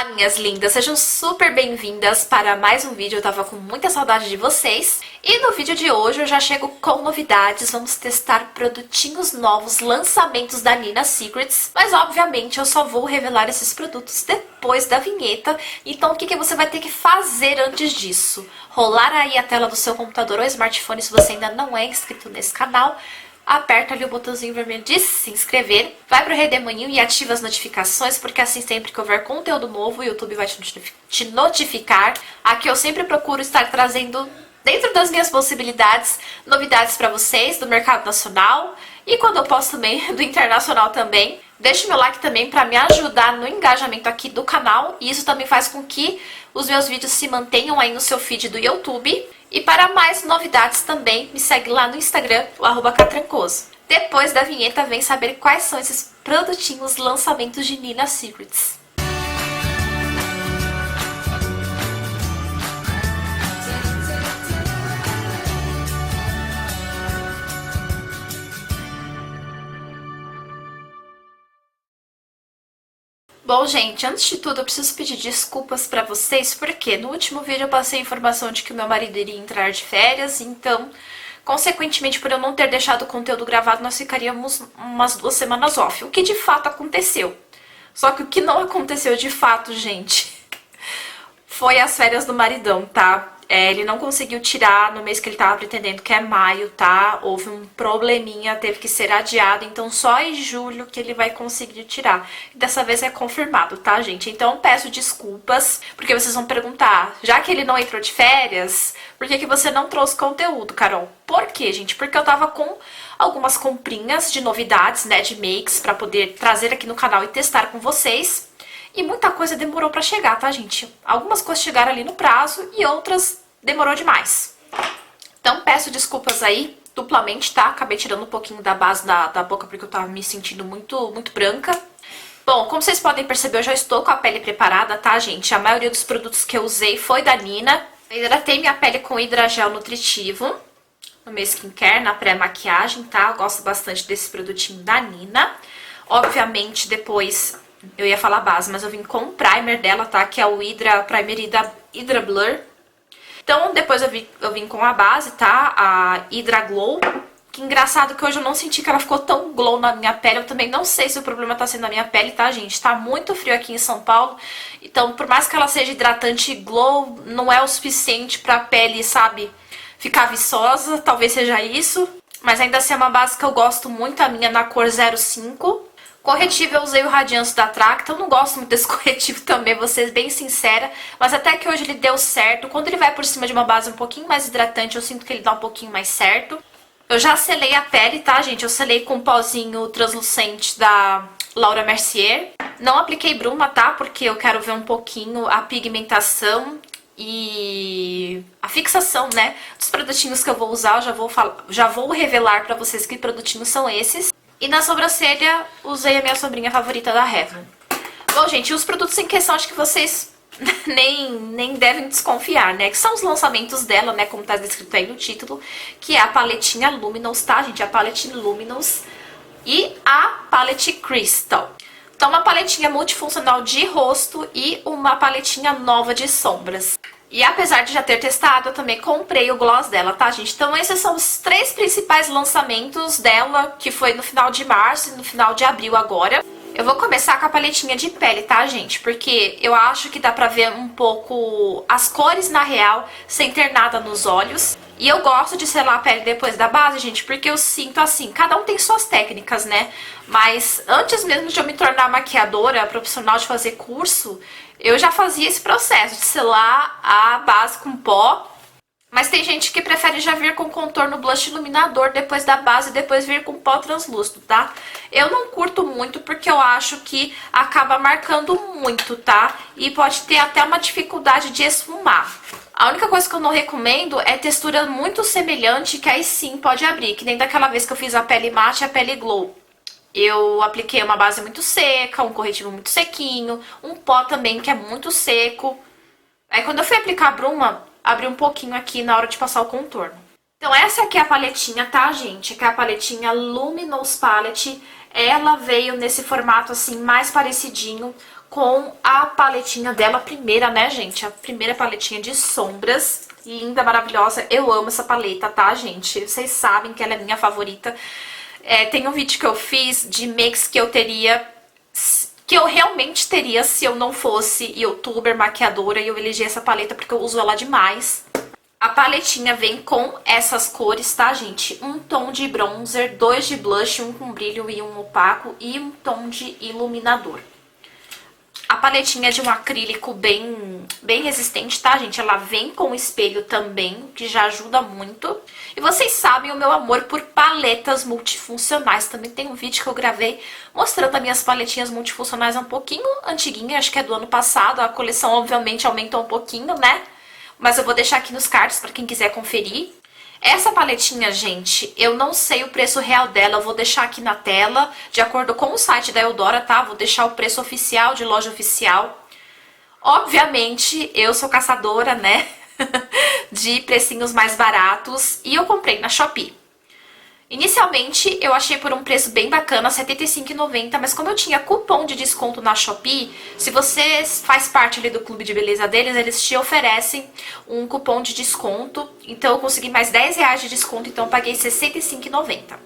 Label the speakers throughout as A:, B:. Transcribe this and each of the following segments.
A: Olá, minhas lindas! Sejam super bem-vindas para mais um vídeo. Eu tava com muita saudade de vocês. E no vídeo de hoje eu já chego com novidades. Vamos testar produtinhos novos, lançamentos da Nina Secrets. Mas, obviamente, eu só vou revelar esses produtos depois da vinheta. Então, o que você vai ter que fazer antes disso? Rolar aí a tela do seu computador ou smartphone se você ainda não é inscrito nesse canal. Aperta ali o botãozinho vermelho de se inscrever, vai pro redemoinho e ativa as notificações, porque assim sempre que houver conteúdo novo, o YouTube vai te notificar. Aqui eu sempre procuro estar trazendo, dentro das minhas possibilidades, novidades para vocês do mercado nacional e quando eu posso também do internacional também. Deixe meu like também para me ajudar no engajamento aqui do canal, e isso também faz com que os meus vídeos se mantenham aí no seu feed do YouTube. E para mais novidades também, me segue lá no Instagram, o @catrancoso. Depois da vinheta, vem saber quais são esses produtinhos lançamentos de Nina Secrets. Bom, gente, antes de tudo eu preciso pedir desculpas pra vocês, porque no último vídeo eu passei a informação de que o meu marido iria entrar de férias, então, consequentemente, por eu não ter deixado o conteúdo gravado, nós ficaríamos umas 2 semanas off, o que de fato aconteceu. Só que o que não aconteceu de fato, gente, foi as férias do maridão, tá? Ele não conseguiu tirar no mês que ele tava pretendendo, que é maio, tá? Houve um probleminha, teve que ser adiado, então só em julho que ele vai conseguir tirar. E dessa vez é confirmado, tá, gente? Então peço desculpas, porque vocês vão perguntar, já que ele não entrou de férias, por que você não trouxe conteúdo, Carol? Por quê, gente? Porque eu tava com algumas comprinhas de novidades, né, de makes, pra poder trazer aqui no canal e testar com vocês. E muita coisa demorou pra chegar, tá, gente? Algumas coisas chegaram ali no prazo e outras demorou demais. Então peço desculpas aí, duplamente, tá? Acabei tirando um pouquinho da base da boca porque eu tava me sentindo muito branca. Bom, como vocês podem perceber, eu já estou com a pele preparada, tá, gente? A maioria dos produtos que eu usei foi da Nina. Eu hidratei minha pele com hidrogel nutritivo no meu skincare, na pré-maquiagem, tá? Eu gosto bastante desse produtinho da Nina. Obviamente, depois eu ia falar base, mas eu vim com o primer dela, tá? Que é o Primer Hydra Blur. Então, depois eu vim com a base, tá? A Hydra Glow. Que engraçado que hoje eu não senti que ela ficou tão glow na minha pele. Eu também não sei se o problema tá sendo a minha pele, tá, gente? Tá muito frio aqui em São Paulo. Então, por mais que ela seja hidratante e glow, não é o suficiente pra pele, sabe, ficar viçosa. Talvez seja isso. Mas ainda assim é uma base que eu gosto muito, a minha na cor 05. Corretivo eu usei o Radiance da Tracta, eu não gosto muito desse corretivo também, vou ser bem sincera, mas até que hoje ele deu certo. Quando ele vai por cima de uma base um pouquinho mais hidratante, eu sinto que ele dá um pouquinho mais certo. Eu já selei a pele, tá, gente? Eu selei com um pozinho translucente da Laura Mercier. Não apliquei bruma, tá? Porque eu quero ver um pouquinho a pigmentação e a fixação, né, dos produtinhos que eu vou usar. Eu já vou revelar pra vocês que produtinhos são esses. E na sobrancelha, usei a minha sombrinha favorita da Revlon. Bom, gente, os produtos em questão, acho que vocês nem devem desconfiar, né? Que são os lançamentos dela, né? Como tá descrito aí no título. Que é a paletinha Luminous, tá, gente? A palette Luminous e a palette Crystal. Então, uma paletinha multifuncional de rosto e uma paletinha nova de sombras. E apesar de já ter testado, eu também comprei o gloss dela, tá, gente? Então esses são os 3 principais lançamentos dela, que foi no final de março e no final de abril agora. Eu vou começar com a paletinha de pele, tá, gente? Porque eu acho que dá pra ver um pouco as cores na real, sem ter nada nos olhos. E eu gosto de selar a pele depois da base, gente, porque eu sinto assim, cada um tem suas técnicas, né? Mas antes mesmo de eu me tornar maquiadora, profissional de fazer curso, eu já fazia esse processo de selar a base com pó. Mas tem gente que prefere já vir com contorno, blush, iluminador depois da base e depois vir com pó translúcido, tá? Eu não curto muito porque eu acho que acaba marcando muito, tá? E pode ter até uma dificuldade de esfumar. A única coisa que eu não recomendo é textura muito semelhante, que aí sim pode abrir, que nem daquela vez que eu fiz a pele mate e a pele glow. Eu apliquei uma base muito seca, um corretivo muito sequinho, um pó também que é muito seco. Aí quando eu fui aplicar a bruma, abri um pouquinho aqui na hora de passar o contorno. Então essa aqui é a paletinha, tá, gente? Que é a paletinha Luminous Palette. Ela veio nesse formato assim mais parecidinho com a paletinha dela, a primeira, né, gente? A primeira paletinha de sombras. Linda, maravilhosa. Eu amo essa paleta, tá, gente? Vocês sabem que ela é minha favorita. Tem um vídeo que eu fiz de makes que eu teria... que eu realmente teria se eu não fosse youtuber, maquiadora, e eu elegi essa paleta porque eu uso ela demais. A paletinha vem com essas cores, tá, gente? Um tom de bronzer, 2 de blush, um com brilho e um opaco, e um tom de iluminador. A paletinha é de um acrílico bem resistente, tá, gente? Ela vem com espelho também, o que já ajuda muito. E vocês sabem o meu amor por paletas multifuncionais. Também tem um vídeo que eu gravei mostrando as minhas paletinhas multifuncionais um pouquinho antiguinha, acho que é do ano passado. A coleção, obviamente, aumentou um pouquinho, né? Mas eu vou deixar aqui nos cards para quem quiser conferir. Essa paletinha, gente, eu não sei o preço real dela, eu vou deixar aqui na tela, de acordo com o site da Eudora, tá? Vou deixar o preço oficial, de loja oficial. Obviamente, eu sou caçadora, né, de precinhos mais baratos, e eu comprei na Shopee. Inicialmente, eu achei por um preço bem bacana, R$ 75,90, mas como eu tinha cupom de desconto na Shopee, se você faz parte ali do clube de beleza deles, eles te oferecem um cupom de desconto, então eu consegui mais R$ 10 de desconto, então eu paguei R$ 65,90.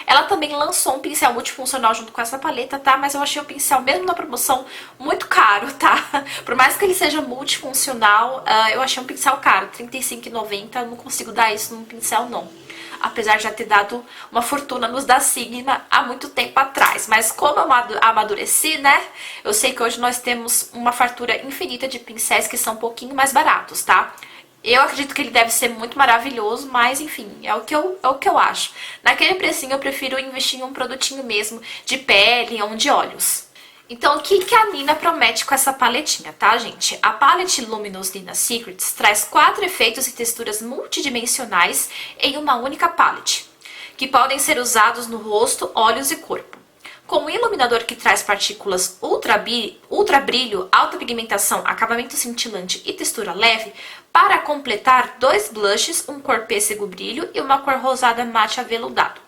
A: Ela também lançou um pincel multifuncional junto com essa paleta, tá? Mas eu achei o pincel, mesmo na promoção, muito caro, tá? Por mais que ele seja multifuncional, eu achei um pincel caro, R$ 35,90, eu não consigo dar isso num pincel, não. Apesar de já ter dado uma fortuna nos da Sigma há muito tempo atrás. Mas como eu amadureci, né? Eu sei que hoje nós temos uma fartura infinita de pincéis que são um pouquinho mais baratos, tá? Eu acredito que ele deve ser muito maravilhoso, mas enfim, é o que eu acho. Naquele precinho eu prefiro investir em um produtinho mesmo de pele ou de olhos. Então, o que a Nina promete com essa paletinha, tá, gente? A Palette Luminous Nina Secrets traz 4 efeitos e texturas multidimensionais em uma única palette, que podem ser usados no rosto, olhos e corpo. Com um iluminador que traz partículas ultra brilho, alta pigmentação, acabamento cintilante e textura leve, para completar 2 blushes, um cor pêssego brilho e uma cor rosada mate aveludado.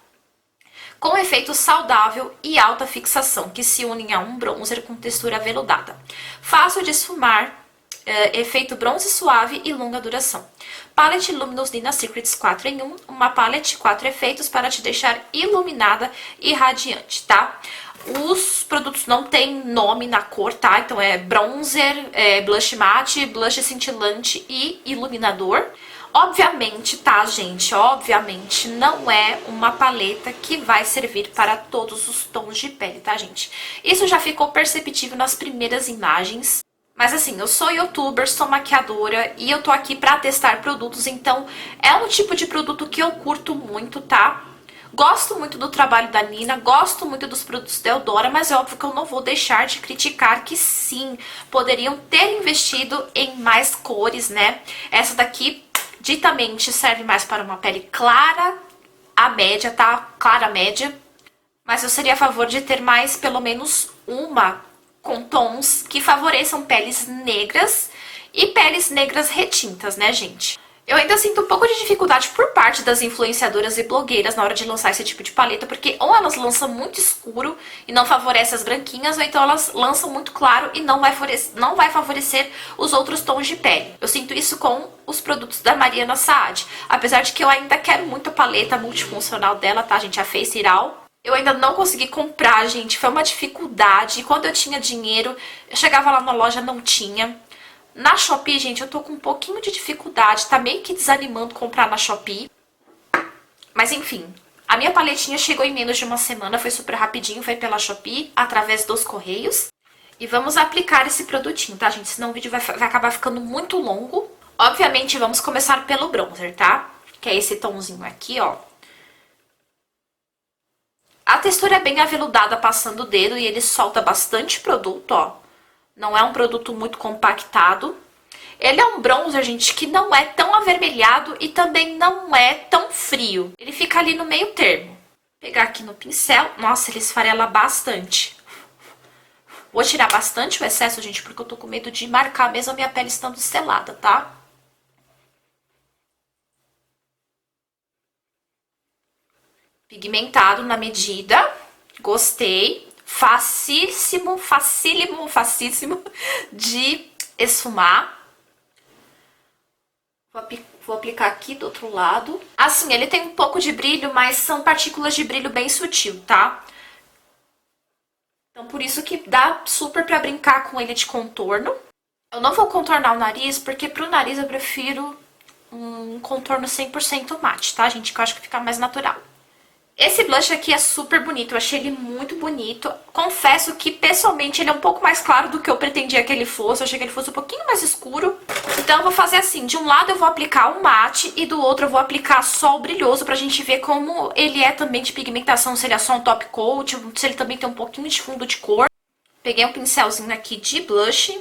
A: Com efeito saudável e alta fixação, que se unem a um bronzer com textura aveludada. Fácil de esfumar, efeito bronze suave e longa duração. Palette Luminous Nina Secrets 4 em 1, uma palette 4 efeitos para te deixar iluminada e radiante, tá? Os produtos não tem nome na cor, tá? Então é bronzer, blush matte, blush cintilante e iluminador. Obviamente, tá, gente? Obviamente não é uma paleta que vai servir para todos os tons de pele, tá, gente? Isso já ficou perceptível nas primeiras imagens. Mas assim, eu sou youtuber, sou maquiadora e eu tô aqui pra testar produtos, então é um tipo de produto que eu curto muito, tá? Gosto muito do trabalho da Nina, gosto muito dos produtos da Eudora, mas é óbvio que eu não vou deixar de criticar que sim, poderiam ter investido em mais cores, né? Essa daqui ditamente serve mais para uma pele clara, a média, tá? Clara média. Mas eu seria a favor de ter mais, pelo menos uma, com tons que favoreçam peles negras e peles negras retintas, né, gente? Eu ainda sinto um pouco de dificuldade por parte das influenciadoras e blogueiras na hora de lançar esse tipo de paleta, porque ou elas lançam muito escuro e não favorece as branquinhas, ou então elas lançam muito claro e não vai favorecer os outros tons de pele. Eu sinto isso com os produtos da Mariana Saad, apesar de que eu ainda quero muito a paleta multifuncional dela, tá, gente? A Face It All. Eu ainda não consegui comprar, gente, foi uma dificuldade. E quando eu tinha dinheiro, eu chegava lá na loja, não tinha. Na Shopee, gente, eu tô com um pouquinho de dificuldade, tá meio que desanimando comprar na Shopee. Mas enfim, a minha paletinha chegou em menos de uma semana, foi super rapidinho, foi pela Shopee, através dos correios. E vamos aplicar esse produtinho, tá, gente? Senão o vídeo vai acabar ficando muito longo. Obviamente, vamos começar pelo bronzer, tá? Que é esse tomzinho aqui, ó. A textura é bem aveludada passando o dedo e ele solta bastante produto, ó. Não é um produto muito compactado. Ele é um bronzer, gente, que não é tão avermelhado e também não é tão frio. Ele fica ali no meio termo. Vou pegar aqui no pincel. Nossa, ele esfarela bastante. Vou tirar bastante o excesso, gente, porque eu tô com medo de marcar mesmo a minha pele estando selada, tá? Pigmentado na medida. Gostei. facílimo, facílimo, facílimo de esfumar. Vou aplicar aqui do outro lado. Assim, ele tem um pouco de brilho, mas são partículas de brilho bem sutil, tá? Então, por isso que dá super pra brincar com ele de contorno. Eu não vou contornar o nariz, porque pro nariz eu prefiro um contorno 100% mate, tá, gente? Que eu acho que fica mais natural. Esse blush aqui é super bonito, eu achei ele muito bonito. Confesso que, pessoalmente, ele é um pouco mais claro do que eu pretendia que ele fosse. Eu achei que ele fosse um pouquinho mais escuro. Então eu vou fazer assim, de um lado eu vou aplicar o mate e do outro eu vou aplicar só o brilhoso pra gente ver como ele é também de pigmentação, se ele é só um top coat, se ele também tem um pouquinho de fundo de cor. Peguei um pincelzinho aqui de blush.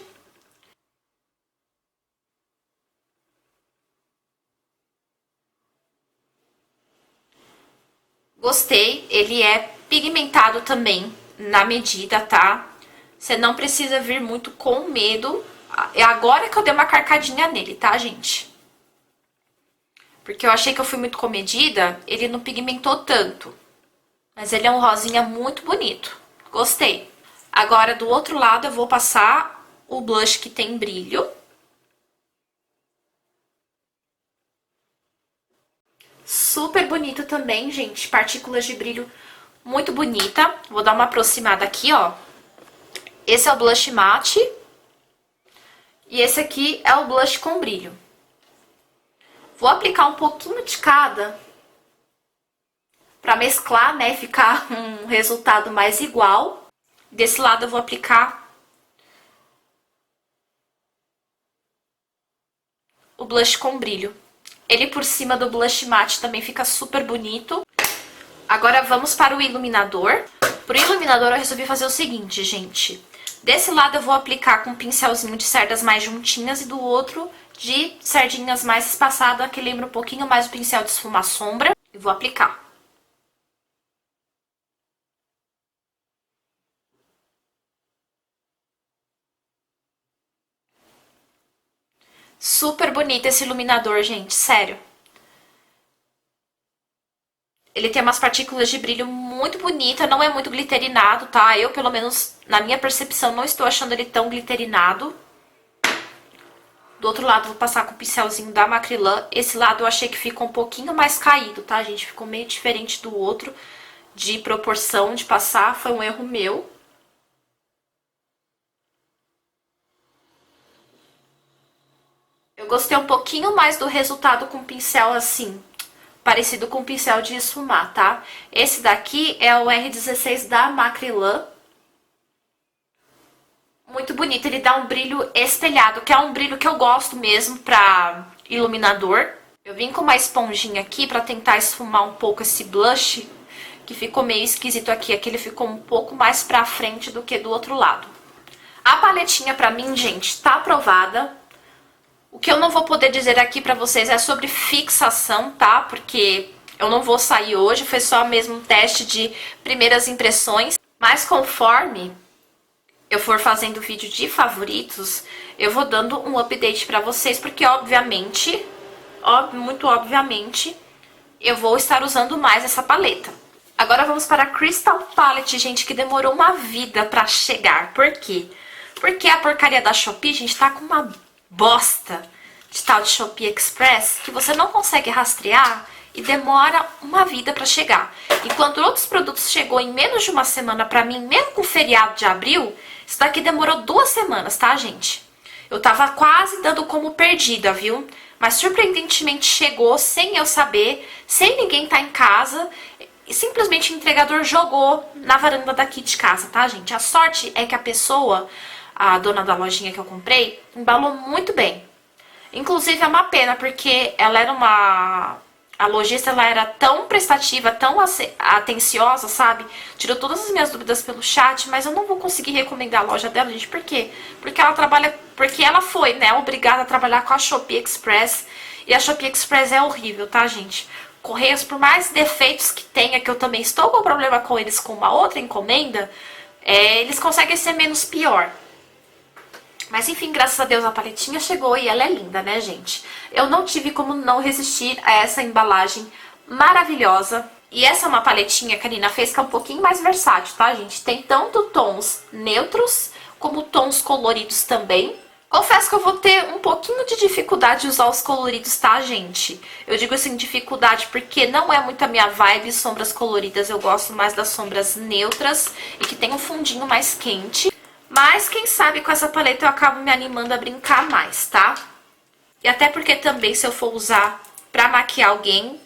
A: Gostei, ele é pigmentado também na medida, tá? Você não precisa vir muito com medo. É agora que eu dei uma carcadinha nele, tá, gente? Porque eu achei que eu fui muito comedida, ele não pigmentou tanto. Mas ele é um rosinha muito bonito. Gostei. Agora, do outro lado, eu vou passar o blush que tem brilho. Super bonito também, gente. Partículas de brilho muito bonita. Vou dar uma aproximada aqui, ó. Esse é o blush mate. E esse aqui é o blush com brilho. Vou aplicar um pouquinho de cada pra mesclar, né? Ficar um resultado mais igual. Desse lado eu vou aplicar o blush com brilho. Ele por cima do blush mate também fica super bonito. Agora vamos para o iluminador. Para o iluminador eu resolvi fazer o seguinte, gente. Desse lado eu vou aplicar com um pincelzinho de cerdas mais juntinhas e do outro de sardinhas mais espaçada, que lembra um pouquinho mais o pincel de esfumar sombra. E vou aplicar. Super bonito esse iluminador, gente, sério. Ele tem umas partículas de brilho muito bonita, não é muito glitterinado, tá? Eu, pelo menos, na minha percepção, não estou achando ele tão glitterinado. Do outro lado, vou passar com o pincelzinho da Macrylan. Esse lado eu achei que ficou um pouquinho mais caído, tá, gente? Ficou meio diferente do outro, de proporção de passar, foi um erro meu. Eu gostei um pouquinho mais do resultado com pincel assim, parecido com o pincel de esfumar, tá? Esse daqui é o R16 da Macrylan. Muito bonito, ele dá um brilho espelhado, que é um brilho que eu gosto mesmo pra iluminador. Eu vim com uma esponjinha aqui pra tentar esfumar um pouco esse blush, que ficou meio esquisito aqui. Aqui ele ficou um pouco mais pra frente do que do outro lado. A paletinha pra mim, gente, tá aprovada. O que eu não vou poder dizer aqui pra vocês é sobre fixação, tá? Porque eu não vou sair hoje, foi só mesmo um teste de primeiras impressões. Mas conforme eu for fazendo vídeo de favoritos, eu vou dando um update pra vocês, porque obviamente, muito obviamente, eu vou estar usando mais essa paleta. Agora vamos para a Crystal Palette, gente, que demorou uma vida pra chegar. Por quê? Porque a porcaria da Shopee, gente, tá com uma bosta de tal de Shopee Express que você não consegue rastrear e demora uma vida pra chegar. Enquanto outros produtos chegou em menos de uma semana pra mim, mesmo com o feriado de abril, isso daqui demorou 2 semanas, tá, gente? Eu tava quase dando como perdida, viu? Mas surpreendentemente chegou sem eu saber, sem ninguém estar em casa, e simplesmente o entregador jogou na varanda daqui de casa, tá, gente? A sorte é que a pessoa, a dona da lojinha que eu comprei, embalou muito bem. Inclusive é uma pena, porque ela era a lojista, ela era tão prestativa, tão atenciosa, sabe? Tirou todas as minhas dúvidas pelo chat, mas eu não vou conseguir recomendar a loja dela, gente. Por quê? Porque ela foi, né, obrigada a trabalhar com a Shopee Express. E a Shopee Express é horrível, tá, gente? Correios, por mais defeitos que tenha, que eu também estou com problema com eles com uma outra encomenda, eles conseguem ser menos pior. Mas enfim, graças a Deus a paletinha chegou e ela é linda, né, gente? Eu não tive como não resistir a essa embalagem maravilhosa. E essa é uma paletinha que a Nina fez que é um pouquinho mais versátil, tá, gente? Tem tanto tons neutros como tons coloridos também. Confesso que eu vou ter um pouquinho de dificuldade de usar os coloridos, tá, gente? Eu digo assim, dificuldade porque não é muito a minha vibe sombras coloridas. Eu gosto mais das sombras neutras e que tem um fundinho mais quente. Mas quem sabe com essa paleta eu acabo me animando a brincar mais, tá? E até porque também se eu for usar pra maquiar alguém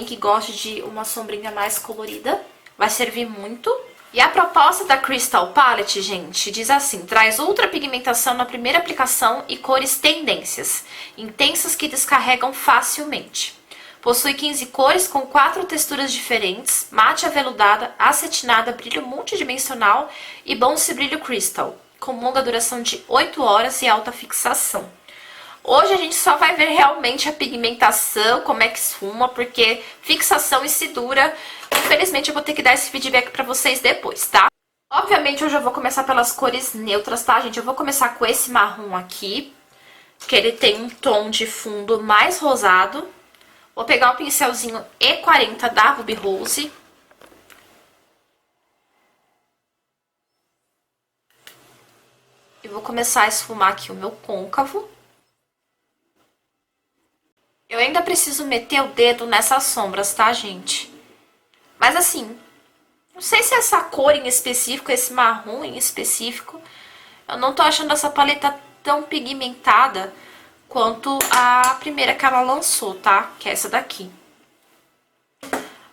A: que goste de uma sombrinha mais colorida, vai servir muito. E a proposta da Crystal Palette, gente, diz assim: traz ultra pigmentação na primeira aplicação e cores tendências, intensas que descarregam facilmente. Possui 15 cores com 4 texturas diferentes, mate aveludada, acetinada, brilho multidimensional e Bouncy Brilho Crystal, com longa duração de 8 horas e alta fixação. Hoje a gente só vai ver realmente a pigmentação, como é que esfuma, porque fixação e se dura, infelizmente eu vou ter que dar esse feedback pra vocês depois, tá? Obviamente hoje eu vou começar pelas cores neutras, tá, gente? Eu vou começar com esse marrom aqui, que ele tem um tom de fundo mais rosado. Vou pegar o pincelzinho E40 da Ruby Rose. E vou começar a esfumar aqui o meu côncavo. Eu ainda preciso meter o dedo nessas sombras, tá, gente? Mas assim, não sei se essa cor em específico, esse marrom em específico, eu não tô achando essa paleta tão pigmentada quanto a primeira que ela lançou, tá? Que é essa daqui.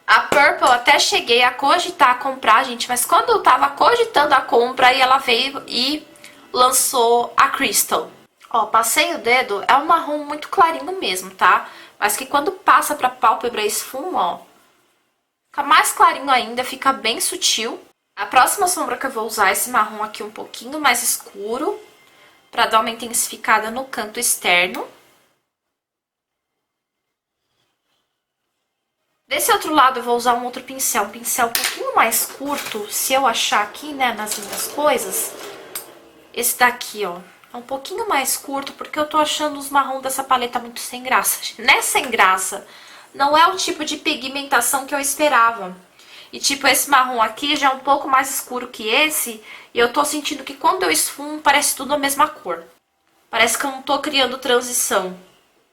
A: A Purple eu até cheguei a cogitar comprar, gente, mas quando eu tava cogitando a compra, aí ela veio e lançou a Crystal. Ó, passei o dedo, é um marrom muito clarinho mesmo, tá? Mas que quando passa pra pálpebra e esfuma, ó, fica mais clarinho ainda, fica bem sutil. A próxima sombra que eu vou usar é esse marrom aqui um pouquinho mais escuro, pra dar uma intensificada no canto externo. Desse outro lado eu vou usar um outro pincel, um pincel um pouquinho mais curto, se eu achar aqui, né, nas minhas coisas. Esse daqui, ó. É um pouquinho mais curto, porque eu tô achando os marrom dessa paleta muito sem graça. Não é sem graça. Não é o tipo de pigmentação que eu esperava. E tipo, esse marrom aqui já é um pouco mais escuro que esse. E eu tô sentindo que quando eu esfumo, parece tudo a mesma cor. Parece que eu não tô criando transição.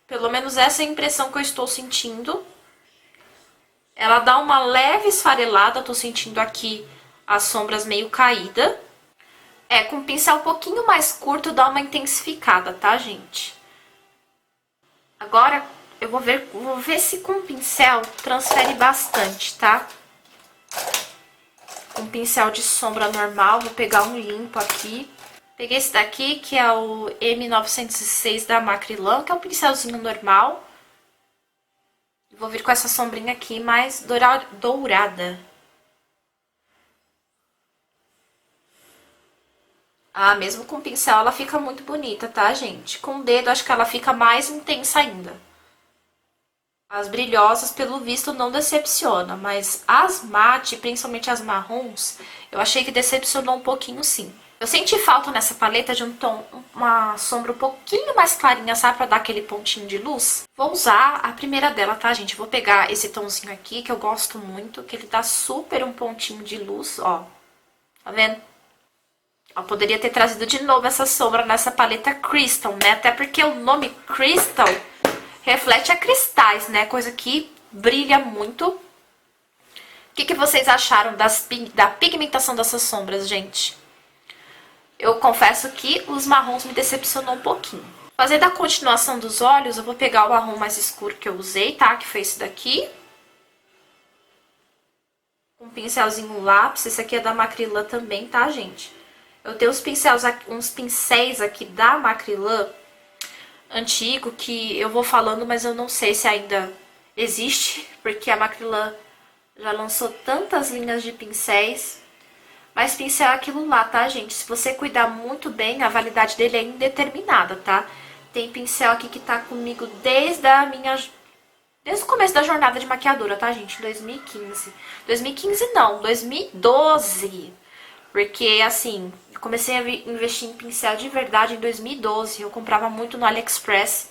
A: Pelo menos essa é a impressão que eu estou sentindo. Ela dá uma leve esfarelada. Eu tô sentindo aqui as sombras meio caídas. É, com um pincel um pouquinho mais curto dá uma intensificada, tá, gente? Agora eu vou ver se com o pincel transfere bastante, tá? Com um pincel de sombra normal, vou pegar um limpo aqui. Peguei esse daqui, que é o M906 da Macrylan, que é um pincelzinho normal. Vou vir com essa sombrinha aqui mais dourada. Ah, mesmo com pincel ela fica muito bonita, tá, gente? Com o dedo acho que ela fica mais intensa ainda. As brilhosas, pelo visto, não decepciona, mas as mate, principalmente as marrons, eu achei que decepcionou um pouquinho sim. Eu senti falta nessa paleta de um tom, uma sombra um pouquinho mais clarinha, sabe? Pra dar aquele pontinho de luz. Vou usar a primeira dela, tá, gente? Vou pegar esse tomzinho aqui, que eu gosto muito, que ele dá super um pontinho de luz, ó. Tá vendo? Eu poderia ter trazido de novo essa sombra nessa paleta Crystal, né? Até porque o nome Crystal reflete a cristais, né? Coisa que brilha muito. O que vocês acharam da pigmentação dessas sombras, gente? Eu confesso que os marrons me decepcionou um pouquinho. Fazendo a continuação dos olhos, eu vou pegar o marrom mais escuro que eu usei, tá? Que foi esse daqui. Um pincelzinho lápis. Esse aqui é da Macrylan também, tá, gente? Eu tenho uns pincéis aqui da Macrylan antigo que eu vou falando, mas eu não sei se ainda existe, porque a Macrylan já lançou tantas linhas de pincéis. Mas pincel é aquilo lá, tá, gente? Se você cuidar muito bem, a validade dele é indeterminada, tá? Tem pincel aqui que tá comigo desde o começo da jornada de maquiadora, tá, gente? 2015. 2015 não, 2012. Porque, assim, eu comecei a investir em pincel de verdade em 2012. Eu comprava muito no AliExpress.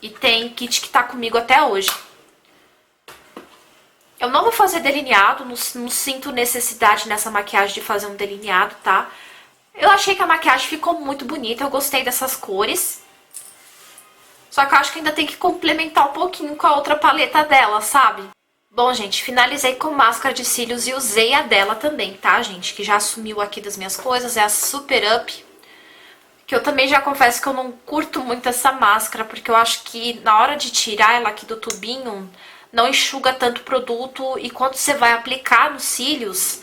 A: E tem kit que tá comigo até hoje. Eu não vou fazer delineado, não sinto necessidade nessa maquiagem de fazer um delineado, tá? Eu achei que a maquiagem ficou muito bonita, eu gostei dessas cores. Só que eu acho que ainda tem que complementar um pouquinho com a outra paleta dela, sabe? Bom, gente, finalizei com máscara de cílios e usei a dela também, tá, gente? Que já sumiu aqui das minhas coisas, é a Super Up. Que eu também já confesso que eu não curto muito essa máscara, porque eu acho que na hora de tirar ela aqui do tubinho, não enxuga tanto o produto e quando você vai aplicar nos cílios,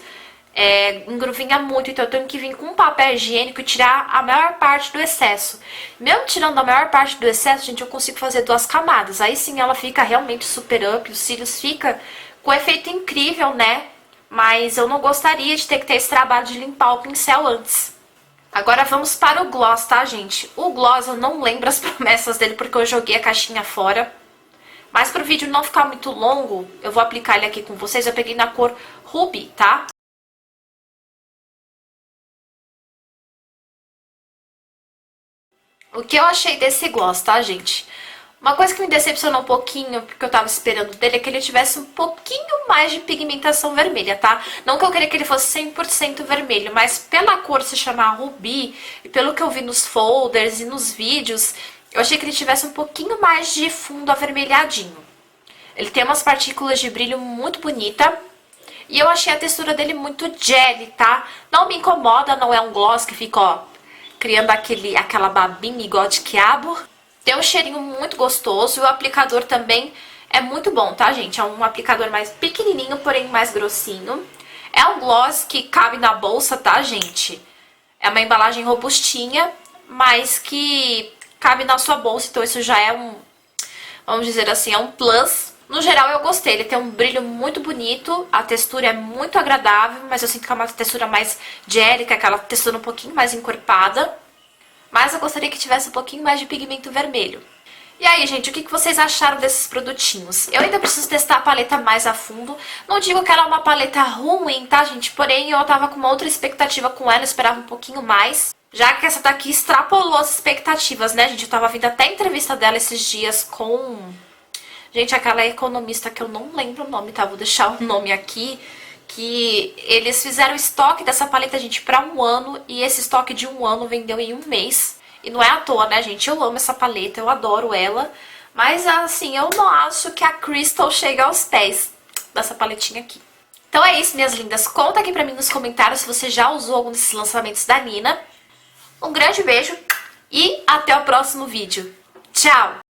A: engruvinha muito. Então eu tenho que vir com um papel higiênico e tirar a maior parte do excesso. Mesmo tirando a maior parte do excesso, gente, eu consigo fazer 2 camadas. Aí sim ela fica realmente super up, os cílios fica com efeito incrível, né? Mas eu não gostaria de ter que ter esse trabalho de limpar o pincel antes. Agora vamos para o gloss, tá, gente? O gloss eu não lembro as promessas dele porque eu joguei a caixinha fora. Mas para o vídeo não ficar muito longo, eu vou aplicar ele aqui com vocês. Eu peguei na cor Ruby, tá? O que eu achei desse gloss, tá, gente? Uma coisa que me decepcionou um pouquinho, porque eu tava esperando dele, é que ele tivesse um pouquinho mais de pigmentação vermelha, tá? Não que eu queria que ele fosse 100% vermelho, mas pela cor se chamar Ruby, e pelo que eu vi nos folders e nos vídeos, eu achei que ele tivesse um pouquinho mais de fundo avermelhadinho. Ele tem umas partículas de brilho muito bonita. E eu achei a textura dele muito jelly, tá? Não me incomoda, não é um gloss que fica, ó, criando aquela babinha igual de quiabo. Tem um cheirinho muito gostoso e o aplicador também é muito bom, tá, gente? É um aplicador mais pequenininho, porém mais grossinho. É um gloss que cabe na bolsa, tá, gente? É uma embalagem robustinha, mas que cabe na sua bolsa, então isso já é vamos dizer assim, é um plus. No geral eu gostei, ele tem um brilho muito bonito, a textura é muito agradável, mas eu sinto que é uma textura mais gélica, aquela textura um pouquinho mais encorpada. Mas eu gostaria que tivesse um pouquinho mais de pigmento vermelho. E aí, gente, o que vocês acharam desses produtinhos? Eu ainda preciso testar a paleta mais a fundo. Não digo que ela é uma paleta ruim, tá, gente? Porém, eu tava com uma outra expectativa com ela, eu esperava um pouquinho mais. Já que essa daqui extrapolou as expectativas, né, gente? Eu tava vendo até a entrevista dela esses dias com... Gente, aquela economista que eu não lembro o nome, tá? Vou deixar o nome aqui. Que eles fizeram estoque dessa paleta, gente, pra 1 ano. E esse estoque de 1 ano vendeu em 1 mês. E não é à toa, né, gente? Eu amo essa paleta, eu adoro ela. Mas, assim, eu não acho que a Crystal chega aos pés dessa paletinha aqui. Então é isso, minhas lindas. Conta aqui pra mim nos comentários se você já usou algum desses lançamentos da Nina. Um grande beijo e até o próximo vídeo. Tchau!